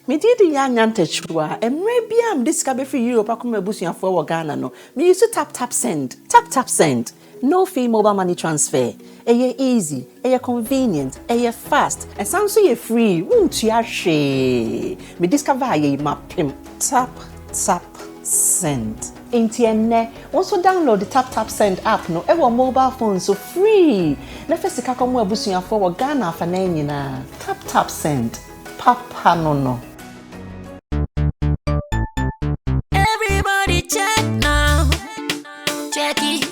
Me did Yanyante Chua, and maybe I'm discovered for you, Pakuma Busia for Ghana. No, me used to tap send. Tap send. No fee mobile money transfer. Aye easy, aye convenient, aye fast, and sounds so free. Won't you share? Me discover aye mapim. Tap send. Intienne. Also download the tap send app. No, ever mobile phone so free. Nefesi kakomu Busia for Ghana for na. Tap send. Papa no. Everybody check now. Check it.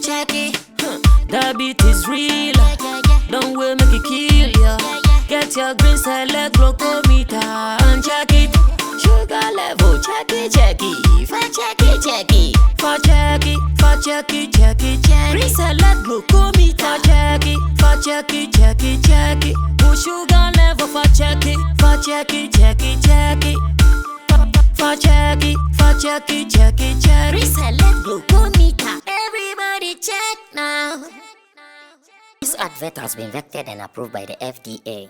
Check it. The beat is real. Don't wait, make it kill ya. Get your green select glucometer and check it. Sugar level, check it. Check it. Green select glucometer. Check it. Put sugar level for check it. Check it. Reselect glucometer. Everybody check now. This advert has been vetted and approved by the FDA.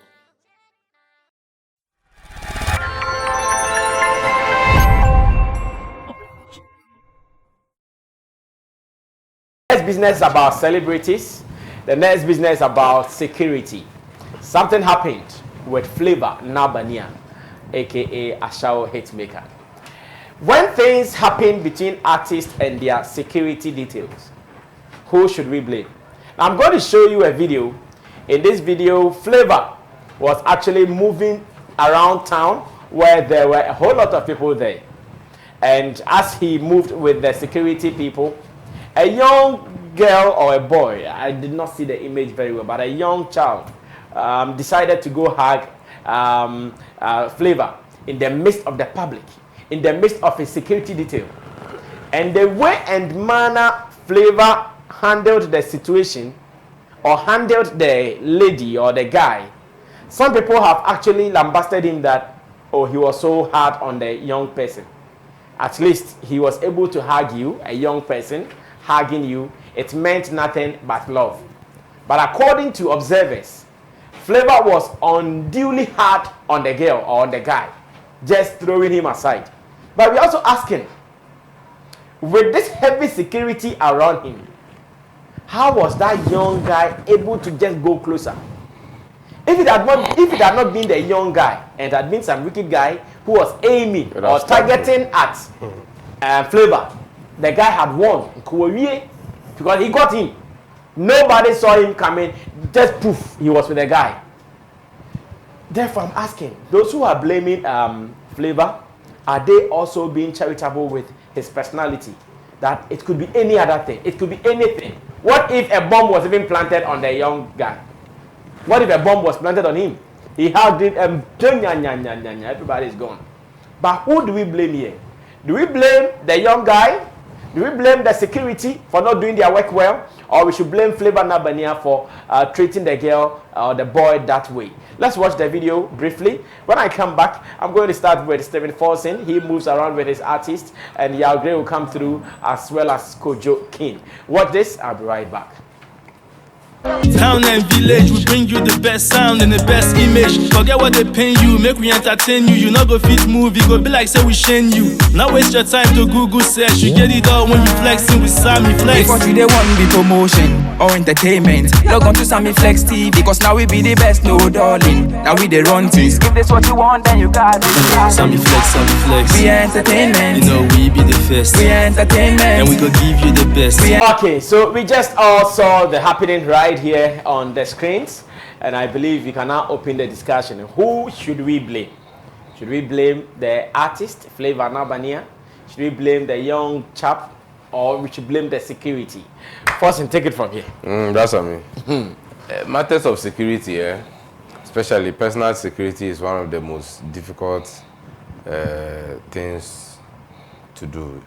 Next business is about celebrities. The next business is about security. Something happened with Flavour Nabania, aka Ashao Hitmaker. When things happen between artists and their security details, who should we blame? I'm going to show you a video. In this video, Flavour was actually moving around town where there were a whole lot of people there. And as he moved with the security people, a young girl or a boy, I did not see the image very well, but a young child decided to go hug Flavour in the midst of the public, in the midst of his security detail. And the way and manner Flavour handled the situation or handled the lady or the guy, some people have actually lambasted him that, oh, he was so hard on the young person. At least he was able to hug you, a young person hugging you. It meant nothing but love. But according to observers, Flavour was unduly hard on the girl or on the guy, just throwing him aside. But we're also asking, with this heavy security around him, how was that young guy able to just go closer? If it had not been the young guy, and it had been some wicked guy who was aiming or targeting at Flavour, the guy had won because he got him. Nobody saw him coming. Just poof, he was with the guy. Therefore, I'm asking, those who are blaming Flavour, are they also being charitable with his personality? That it could be any other thing. It could be anything. What if a bomb was even planted on the young guy? What if a bomb was planted on him? He hugged it and everybody is gone. But who do we blame here? Do we blame the young guy? Do we blame the security for not doing their work well? Or we should blame Flavour Nabania for treating the girl or the boy that way? Let's watch the video briefly. When I come back, I'm going to start with Stephen Forson. He moves around with his artist, and Yalgre will come through as well as Kojo King. Watch this, I'll be right back. Town and village, we bring you the best sound and the best image. Forget what they pay you, make we entertain you. You not go fit movie, go be like say we shame you. Now waste your time to Google search. You get it all when you flexing with Sammy Flex. If what you they want be promotion or entertainment, log on to Sammy Flex TV, because now we be the best, no darling. Now we they run things. Give this what you want, then you got it. Sammy Flex. We entertainment. You know we be the first. We entertainment. And we go give you the best. Okay, so we just all saw the happening right here on the screens, and I believe we can now open the discussion. Who should we blame? Should we blame the artist, Flavour Nabania? Should we blame the young chap, or we should blame the security? First, take it from here. That's what I mean. Matters of security, especially personal security, is one of the most difficult things to do.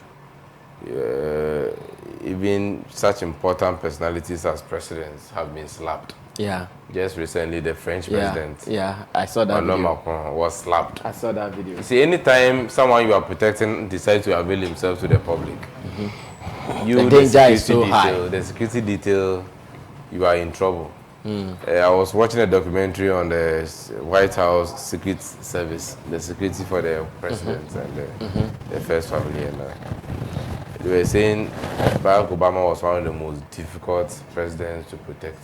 Even such important personalities as presidents have been slapped. Yeah. Just recently, the French president, I saw that video. Macron, was slapped. I saw that video. You see, anytime someone you are protecting decides to avail himself to the public, the danger is so high. The security detail, you are in trouble. I was watching a documentary on the White House Secret Service, the security for the president and the first family. And they were saying Barack Obama was one of the most difficult presidents to protect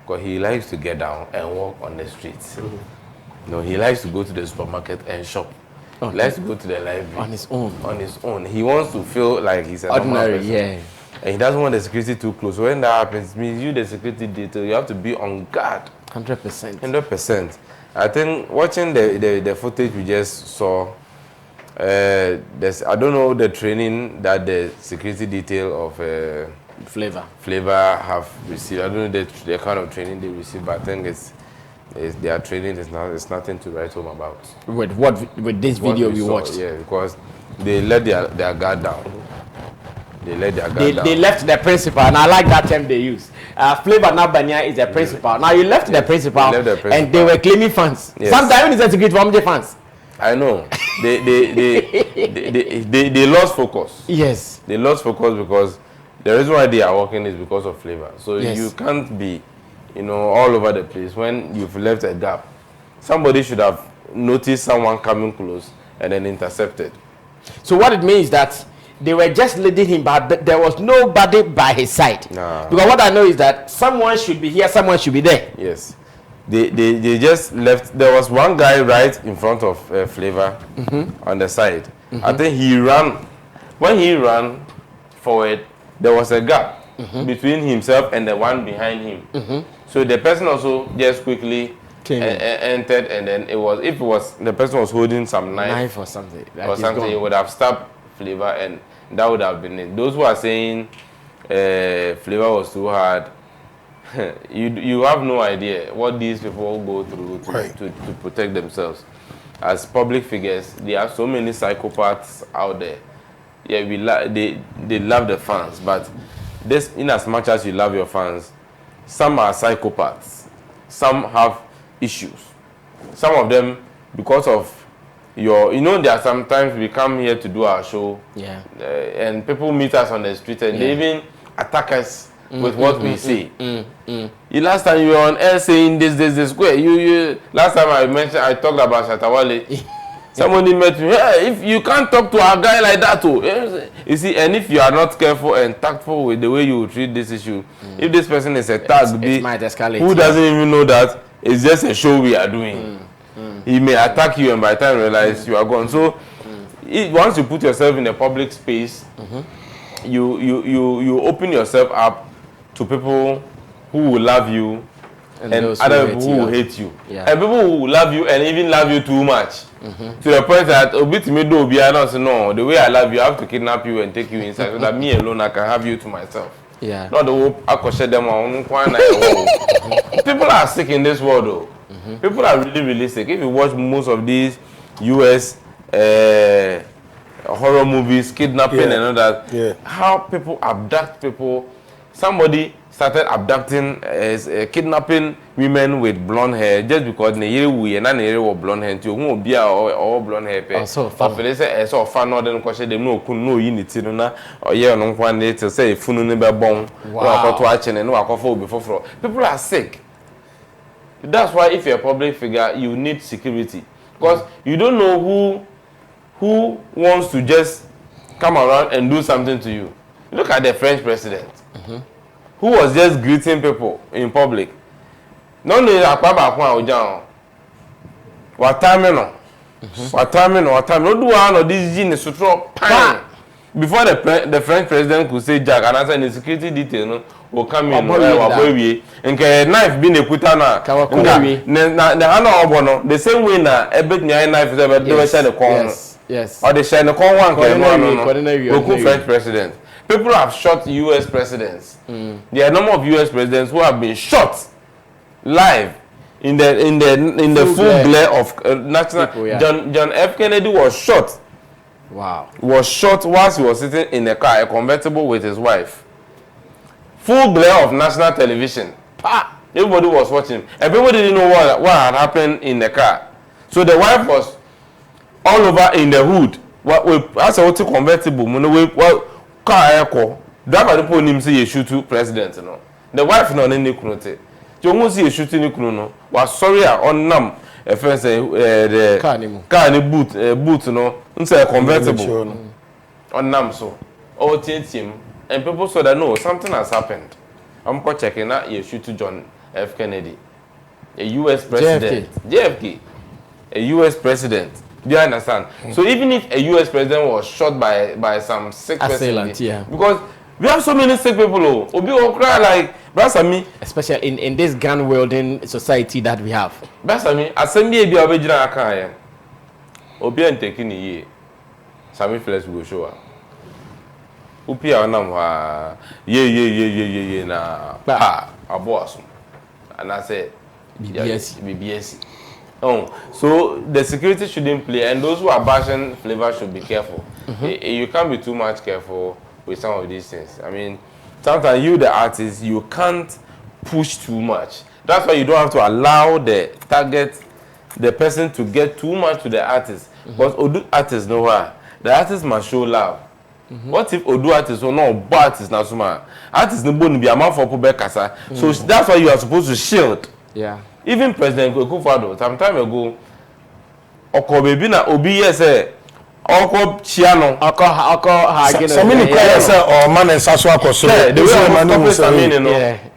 because he likes to get down and walk on the streets. No, he likes to go to the supermarket and shop. He likes to go to the library on his own. On his own, he wants to feel like he's an ordinary person. Yeah. And he doesn't want the security too close. So when that happens, it means you, the security detail, you have to be on guard. 100%. 100%. I think watching the footage we just saw, I don't know the training that the security detail of Flavour have received. I don't know the kind of training they receive, but I think it's their training is nothing to write home about. With this video we watched? Yeah, because they let their guard down. They let their guard down. They left the principal, and I like that term they use. Flavour Nabania is the principal. Now you left the principal, and they were claiming funds. Yes. Sometimes it's a secret from the fans. I know. They lost focus. Yes. They lost focus because the reason why they are working is because of Flavour. So you can't be, all over the place when you've left a gap. Somebody should have noticed someone coming close and then intercepted. So what it means is that they were just leading him, but there was nobody by his side. Nah. Because what I know is that someone should be here, someone should be there. Yes. They just left. There was one guy right in front of Flavour on the side. I think he ran. When he ran forward, there was a gap between himself and the one behind him. So the person also just quickly entered, and then if the person was holding some knife or something, he would have stabbed Flavour, and that would have been it. Those who are saying Flavour was too hard, you have no idea what these people go through to protect themselves. As public figures, there are so many psychopaths out there. Yeah, they love the fans, but this, in as much as you love your fans, some are psychopaths. Some have issues. Some of them, because of there are sometimes we come here to do our show, and people meet us on the street and they even attack us with what we say. Last time you were on air saying this square. Last time I talked about Shatawale. Somebody met me. Hey, if you can't talk to a guy like that, you see, and if you are not careful and tactful with the way you treat this issue, if this person is a tag B, might escalate, who doesn't even know that it's just a show we are doing, he may attack you, and by the time you realize you are gone. So, once you put yourself in a public space, you open yourself up to people who will love you and other people who will hate you. And people who will love you and even love you too much. To the point that no, the way I love you, I have to kidnap you and take you inside so that me alone I can have you to myself. Not the hope I could share them on. People are sick in this world though. People are really, really sick. If you watch most of these US horror movies, kidnapping and all that, how people abduct people. Somebody started abducting, kidnapping women with blonde hair just because they were blonde hair too. Who be or blonde hair? So they say so far no then question them no unity no or no one day to say funu never born. Wow. People are sick. That's why if you're a public figure, you need security because you don't know who wants to just come around and do something to you. Look at the French president. Who was just greeting people in public. No need akwa ojan. What time no do one of these genius sutro pan. Before the French president could say Jack and answer the security detail will come in and knife being a putana the same way na ebet knife is ever share the corn. Yes. Or they share the corn one French president. People have shot U.S. presidents. There are a number of U.S. presidents who have been shot live in the full glare of national. People, John F. Kennedy was shot. Wow. Was shot whilst he was sitting in a car, a convertible with his wife. Full glare of national television. Everybody was watching. And people didn't know what had happened in the car. So the wife was all over in the hood. As a convertible, car echo. Driver the phone him say you shoot two presidents, The wife no any kunote. Jongo see shooting kunu no. Was sorry on nam. A friend say the car ni boot no. Unse convertible. On nam so. All team and people saw that no something has happened. I'm checking out you shoot to John F. Kennedy, a U.S. president. JFK. A U.S. president. Do you understand? So even if a U.S. president was shot by some sick person, because we have so many sick people, Obi will cry like Sammy, especially in this gun wielding society that we have. Sammy, assembly be original akaya. Obi and taking ye. Sammy Flex will show up. Upi anam wa ye na aboaso. And I said BBS. Oh, so the security shouldn't play, and those who are bashing Flavour should be careful. You can't be too much careful with some of these things. I mean, sometimes you, the artist, you can't push too much. That's why you don't have to allow the person to get too much to the artist. Because Odu artists know why. The artist must show love. What if Odu artists or no artists now suma? Artists no be a man for kasa. So that's why you are supposed to shield. Yeah. Even President Akufo-Addo, some time ago, Oko baby na Obi say Oko Chiano, Oko Hagin. Some say or man and Sasu Akoso. The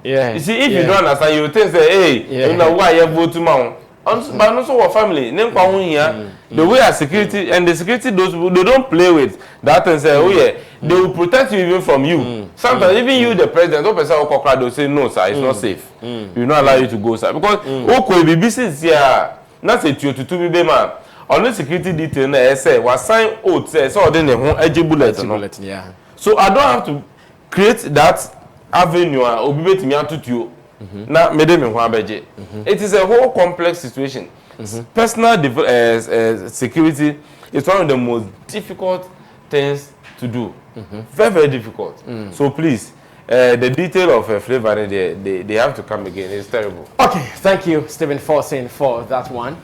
way you see, if you don't understand, you think say, hey, you know why you vote to man. But also our family, name here. The way our security and the security those they don't play with that and say, oh yeah, they will protect you even from you. Sometimes even you, the president, don't person will say no, sir, it's not safe. We will not allow you to go, sir, because okay, be business here. Not say to be man. On the security detail, they say was sign oath say so then the bullet. Yeah. So I don't have to create that avenue or be me to you. It is a whole complex situation. Personal security is one of the most difficult things to do. Very, very difficult. So please, the detail of Flavour, they have to come again. It's terrible. Okay, thank you, Stephen Forson, for that one.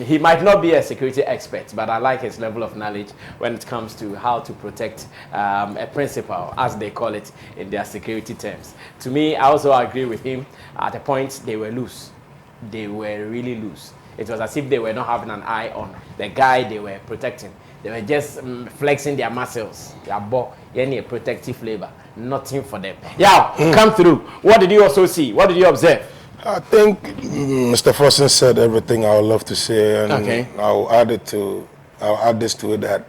He might not be a security expert, but I like his level of knowledge when it comes to how to protect a principal, as they call it in their security terms. To me, I also agree with him. At a point, they were loose. They were really loose. It was as if they were not having an eye on the guy they were protecting. They were just flexing their muscles. Their ball, any protective flavor. Nothing for them. Yeah, come through. What did you also see? What did you observe? I think Mr. Forson said everything I would love to say, and I'll add this to it that,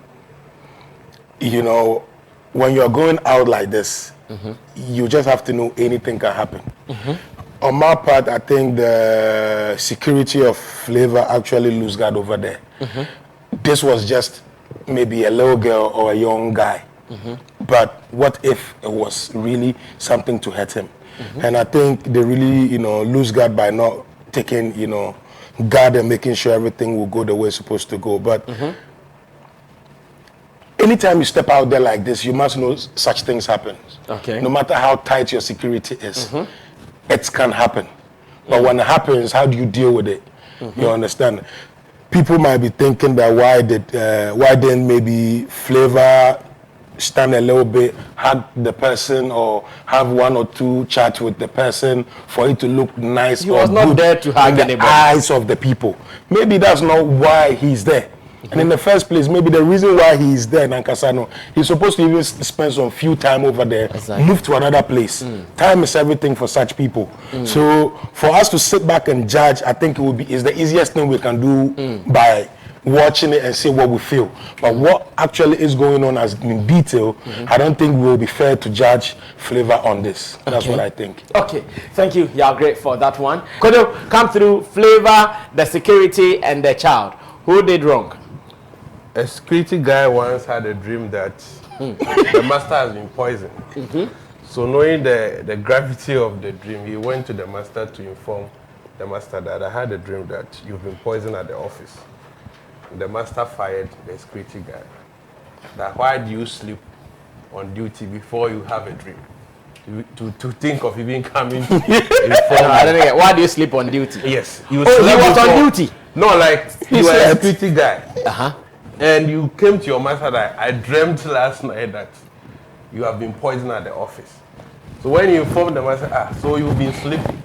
you know, when you're going out like this, you just have to know anything can happen. On my part, I think the security of Flavour actually lose guard over there. This was just maybe a little girl or a young guy. But what if it was really something to hurt him? And I think they really, you know, lose guard by not taking, you know, guard and making sure everything will go the way it's supposed to go. But anytime you step out there like this, you must know such things happen. No matter how tight your security is, it can happen. But when it happens, how do you deal with it? You understand? People might be thinking that why didn't maybe Flavour stand a little bit, hug the person, or have one or two chats with the person for it to look nice. He was not there to hug anybody. In the eyes of the people. Maybe that's not why he's there. And in the first place, maybe the reason why he's there in Ankasano, he's supposed to even spend some few time over there, move to another place. Time is everything for such people. So for us to sit back and judge, I think is the easiest thing we can do by watching it and see what we feel. But what actually is going on as in detail, I don't think we'll be fair to judge Flavour on this. That's what I think. Okay, thank you. You are great for that one. Kodo, come through. Flavour, the security, and the child. Who did wrong? A security guy once had a dream that the master has been poisoned. So knowing the gravity of the dream, he went to the master to inform the master that I had a dream that you've been poisoned at the office. The master fired the security guy. That why do you sleep on duty before you have a dream? To think of even coming. I don't get. Why do you sleep on duty? Yes. He was on duty. No, like you were a security guy. And you came to your master that I dreamt last night that you have been poisoned at the office. So when you informed the master, so you've been sleeping.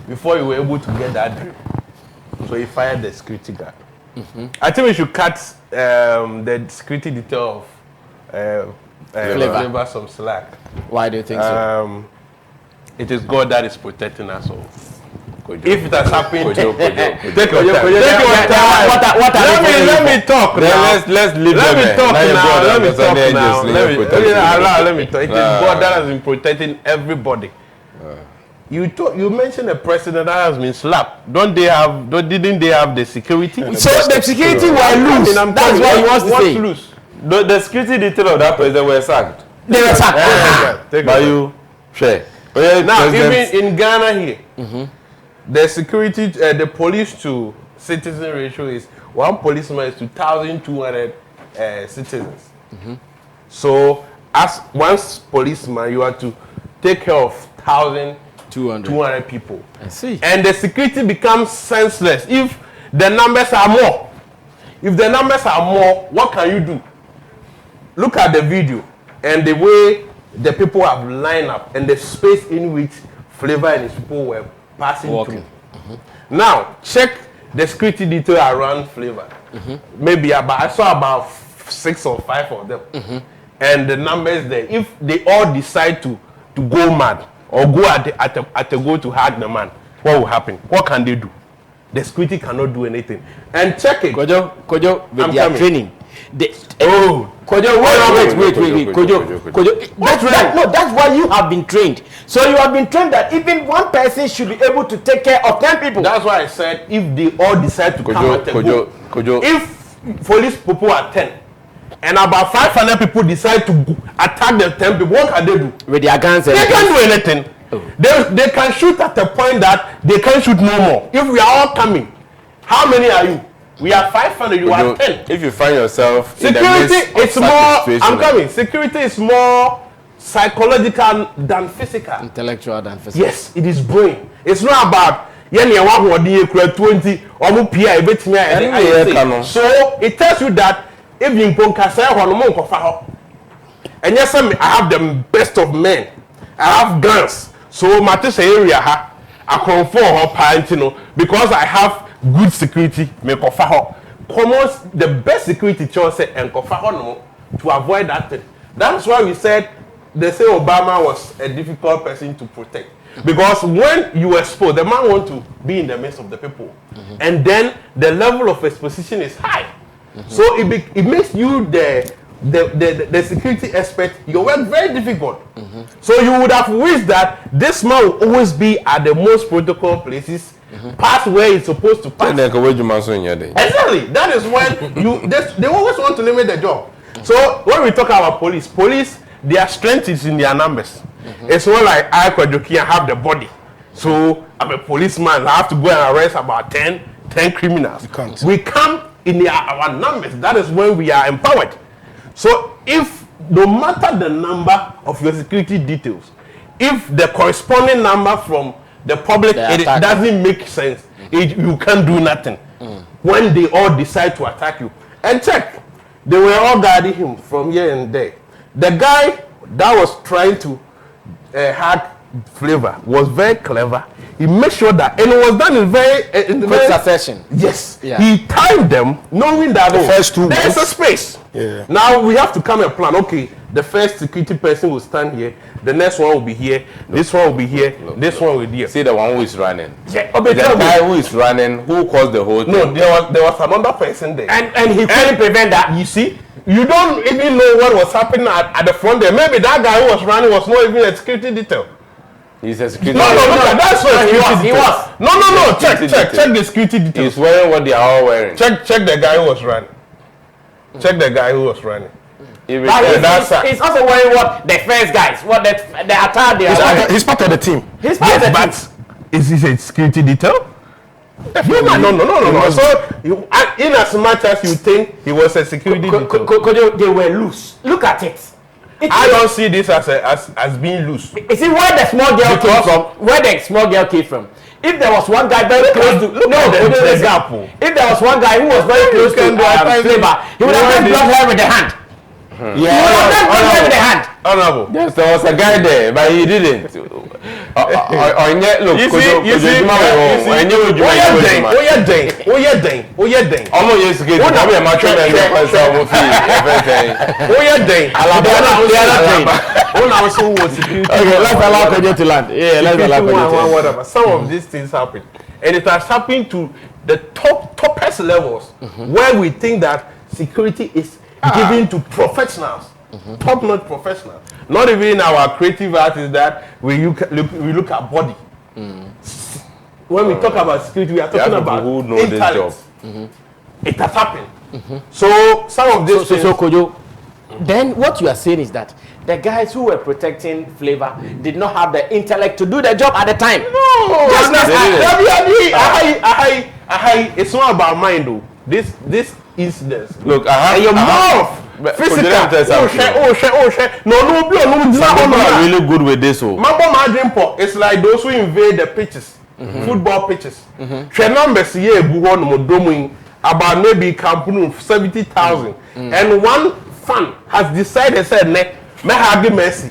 before you were able to get that dream. So he fired the security guard. I think we should cut the security detail of Flavour some slack. Why do you think so? It is God that is protecting us all. If it has happened, take your time. Let me talk now. Let's leave Let me talk now. Let me talk now. Let me talk. It is God that has been protecting everybody. You mentioned a president that has been slapped. Didn't they have the security? So the security were loose. That's what he wants to say. Loose. The security detail of that president were sacked. They were sacked. By you, share. Now, even in Ghana here, the security, the police to citizen ratio is 1 policeman is to 2,200 citizens. So, as one policeman, you have to take care of 1,200 people. I see. And the security becomes senseless if the numbers are more. If the numbers are more, what can you do? Look at the video and the way the people have lined up and the space in which Flavour and his people were passing through. Now, check the security detail around Flavour. Maybe I saw about 6 or 5 of them. And the numbers there, if they all decide to go mad or go at the goal to hug the man, what will happen? What can they do? The security cannot do anything. And check it. Kojo, with their training. Wait. That's why you have been trained. So you have been trained that even one person should be able to take care of 10 people. That's why I said if they all decide to come at the goal. If police people are 10 and about 500 people decide to attack the 10 people, what can they do? With their guns, they can't do anything. They can shoot at the point that they can't shoot no more. If we are all coming, how many are you? We are 500, you are 10. If you find yourself security, it's more. I'm coming. Security is more psychological than physical. Intellectual than physical. Yes, it is brain. It's not about 20 So it tells you that if you and yes, I have the best of men. I have guns. So Matis area I come for her pint, because I have good security, make the best security choice and to avoid that thing. That's why we said they say Obama was a difficult person to protect. Because when you expose, the man wants to be in the midst of the people. And then the level of exposition is high. So it makes you the security expert, your work very difficult. So you would have wished that this man will always be at the most protocol places, pass where he's supposed to pass. Exactly. That is when they always want to limit the job. So when we talk about police, their strength is in their numbers. It's not like I have the body. So I'm a policeman, I have to go and arrest about 10 criminals. We come in our numbers. That is when we are empowered. So if no matter the number of your security details, if the corresponding number from the public it doesn't make sense, you can't do nothing. When they all decide to attack you. And check, they were all guarding him from here and there. The guy that was trying to hack Flavour was very clever. He made sure that, and it was done in very succession. Yes, he timed them, knowing that the first two there's a space. Now we have to come and plan. Okay, the first security person will stand here. The next one will be here. This one will be here. This one will be here. See the one who is running. Yeah. The guy who is running, who caused the whole thing. No, there was another person there, and he couldn't prevent that. You see. You don't even know what was happening at the front there. Maybe that guy who was running was not even a security detail. He's a security detail. No, that's what he was. No. Check the security details. He's wearing what they are all wearing. Check the guy who was running. Check the guy who was running. He's also wearing what the first guys, what the attire they are wearing. He's part of the team. He's part of the team. But is this a security detail? No. So, in as much as you think he was a security detail, they were loose. Look at it. I don't see this as being loose. You see where the small girl came from? Where the small girl came from? If there was one guy very close to the example. If there was one guy who was very close to Flavour, he would have just blocked her with the hand. He would have just blocked her with the hand. Honorable. Yes, there was a guy there, but he didn't. Look, you see, let's allow Kojo to land. Yeah, let's allow Kojo to land. Some of these things happen, and it has happened to the toppest levels where we think that security is given to professionals, top-notch professionals. Not even our creative artists that we look at body. When we talk about security, we are talking about who know this job. It has happened. So some of this. So Kojo, then what you are saying is that the guys who were protecting Flavour did not have the intellect to do the job at the time. No, it's not about mind though. This incident. Look, I have your mouth. Physical. No, some people are really good with this. It's like those who invade the pitches, football pitches. Numbers here about maybe Campunu 70,000, and one fan has decided said me have the mercy.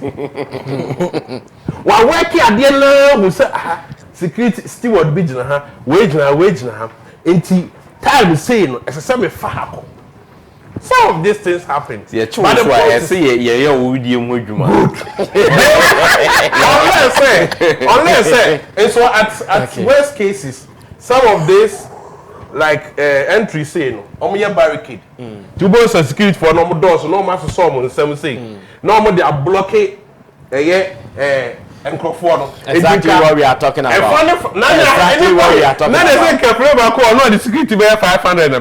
While working at the end, we say security steward bijna wage na until time is saying as a semi fahako. Some of these things happen. Yeah, true. But I say yeah, we do more unless and so at worst cases, some of this like entry say no, barricade. To both security for no doors, no master someone some say. No more they are blocking exactly what we are talking about. Exactly what we are talking about. The security be 500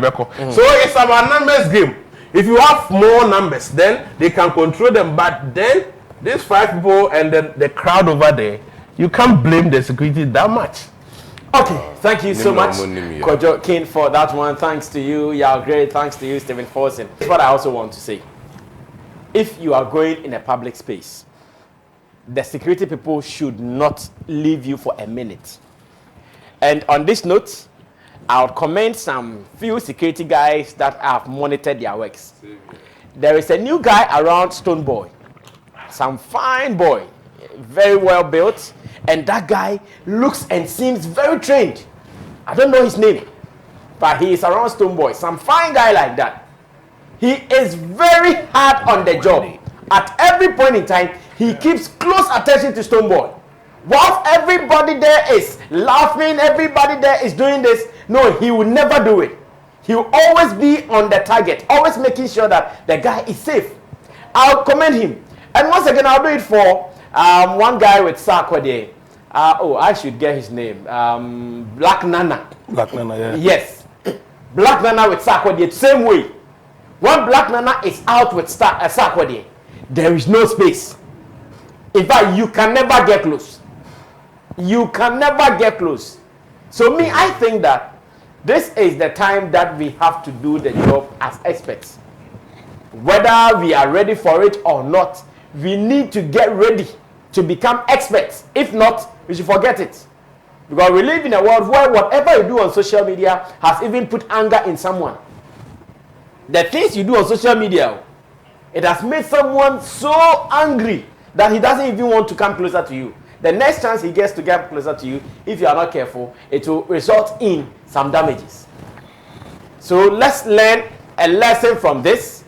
so it's about numbers game. If you have more numbers, then they can control them. But then these 5 people and then the crowd over there, you can't blame the security that much. Okay, thank you so much, Kojo King, for that one. Thanks to you, you are great. Thanks to you, Stephen Forson. That's what I also want to say. If you are going in a public space, the security people should not leave you for a minute. And on this note, I would commend some few security guys that have monitored their works. There is a new guy around Stone Boy, some fine boy, very well built, and that guy looks and seems very trained. I don't know his name, but he is around Stone Boy, some fine guy like that. He is very hard on the job. At every point in time, he keeps close attention to Stone Boy. Whilst everybody there is laughing, everybody there is doing this, no, he will never do it. He will always be on the target, always making sure that the guy is safe. I'll commend him. And once again, I'll do it for one guy with Sakwa there. I should get his name. Black Nana. Black Nana, yeah. Yes. Black Nana with Sakwa there, same way. When Black Nana is out with Sakwa there is no space. In fact, you can never get close. You can never get close. So me, I think that this is the time that we have to do the job as experts. Whether we are ready for it or not, we need to get ready to become experts. If not, we should forget it. Because we live in a world where whatever you do on social media has even put anger in someone. The things you do on social media, it has made someone so angry that he doesn't even want to come closer to you. The next chance he gets to get closer to you, if you are not careful, it will result in some damages. So let's learn a lesson from this,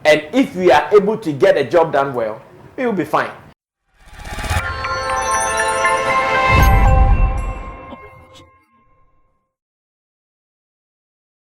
and if we are able to get a job done well, we will be fine.